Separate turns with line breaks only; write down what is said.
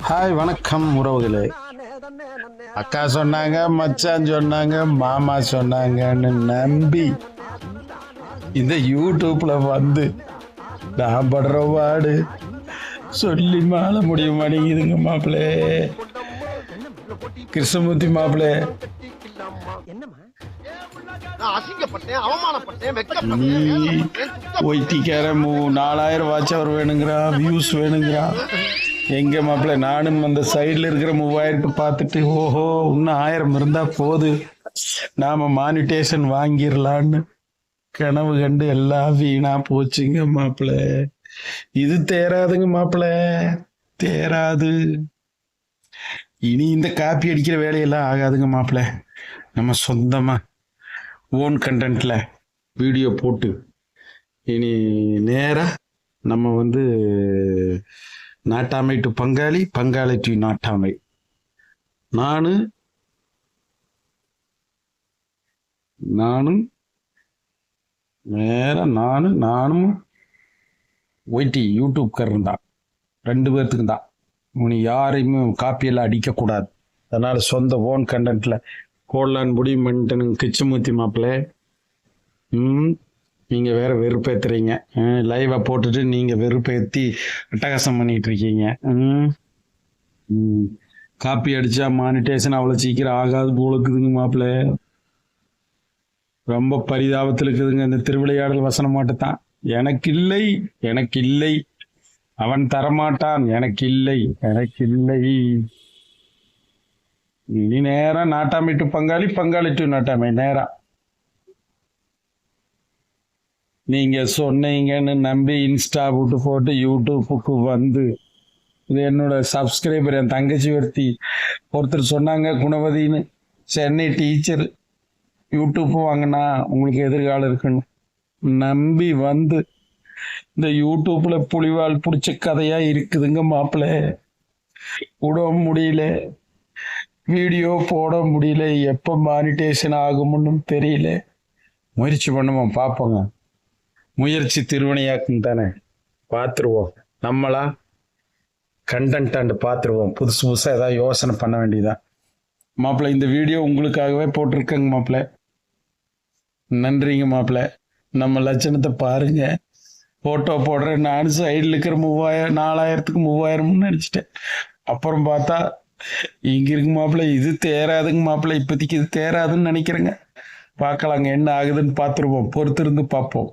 Hi வணக்கம் உறவுகளே. அக்கா சொன்னாங்க, மச்சான் சொன்னாங்க, மாமா சொன்னாங்கன்னு நம்பி இந்த யூடியூப்ல வந்து நான் படுற வாடு சொல்லி மாள முடிய மாட்டேங்குதுங்க மாப்பிளே. கிருஷ்ணமூர்த்தி மாப்பிளே, நீ ஒய்டிக்கார 4000 வாட்ச் அவர் வேணுங்கிறா, வியூஸ் வேணுங்கிறா. எங்க மாப்பிள்ள, நானும் அந்த சைடில் இருக்கிற 3000 பார்த்துட்டு ஓஹோ இன்னும் 1000 இருந்தா போது நாம மானிட்டேஷன் வாங்கிடலான்னு கனவு கண்டு எல்லாம் வீணா போச்சுங்க மாப்பிள்ள. இது தேராதுங்க மாப்பிள்ள, தேராது. இனி இந்த காப்பி அடிக்கிற வேலையெல்லாம் ஆகாதுங்க மாப்பிள்ள. நம்ம சொந்தமா ஓன் கண்டென்ட்ல வீடியோ போட்டு இனி நேரா நம்ம வந்து நாட்டாமை டு பங்காளி, பங்காளி டு நாட்டாமை. நானும் நானும் ஒய்டி யூடியூப்காரன் தான். 2 பேர்த்துக்கு தான். உனி யாரையுமே காப்பியெல்லாம் அடிக்கக்கூடாது. அதனால சொந்த ஓன் கண்டென்ட்ல போடலான்னு முடிவு பண்ணிட்டேனுங்க. கிச்சமூர்த்தி மாப்பிள்ளை, நீங்கள் வேற வெறுப்பேற்றுறீங்க. லைவை போட்டுட்டு நீங்கள் வெறுப்பேற்றி அட்டகாசம் பண்ணிட்டு இருக்கீங்க. காப்பி அடித்தா மானிட்டேஷன் அவ்வளோ சீக்கிரம் ஆகாது போலுக்குதுங்க மாப்பிள்ளை. ரொம்ப பரிதாபத்தில் இருக்குதுங்க. இந்த திருவிளையாடல் வசனம் மட்டும் தான். எனக்கு இல்லை, அவன் தரமாட்டான், எனக்கு இல்லை. இனி நேரா நாட்டாமை டு பங்காளி, பங்காளி டு நாட்டாமை. நேரா நீங்க சொன்னீங்கன்னு நம்பி இன்ஸ்டா விட்டு போட்டு யூடியூப்புக்கு வந்து, இது என்னோட சப்ஸ்கிரைபர், என் தங்கச்சி ஒருத்தர் சொன்னாங்க, குணவதின்னு, சென்னை டீச்சர், யூடியூப் வாங்கினா உங்களுக்கு எதிர்காலம் இருக்குன்னு நம்பி வந்து இந்த யூடியூப்ல புலிவால் பிடிச்ச கதையா இருக்குதுங்க மாப்பிள்ள. விட முடியல, வீடியோ போட முடியல, எப்போ மானிட்டேஷன் ஆகும்னு தெரியல. முயற்சி பண்ணுவோம், பார்ப்போங்க. முயற்சி திருவினையாக்கும் தானே, பார்த்துருவோம். நம்மளா கண்டென்ட்டாண்டு பார்த்துருவோம். புதுசாக ஏதாவது யோசனை பண்ண வேண்டியதான் மாப்பிள்ள. இந்த வீடியோ உங்களுக்காகவே போட்டிருக்கேங்க மாப்பிள்ள. நன்றிங்க மாப்பிள்ள. நம்ம லட்சணத்தை பாருங்க. ஃபோட்டோ போடுறேன், நானும் சைடில் இருக்கிற 4000க்கு 3000ன்னு நினச்சிட்டேன். அப்புறம் பார்த்தா இங்கே இருக்கு மாப்பிள்ள. இது தேராதுங்க மாப்பிள்ள. இப்போதைக்கு இது தேராதுன்னு நினைக்கிறேங்க. பார்க்கலாங்க, என்ன ஆகுதுன்னு பார்த்துருவோம். பொறுத்திருந்து பார்ப்போம்.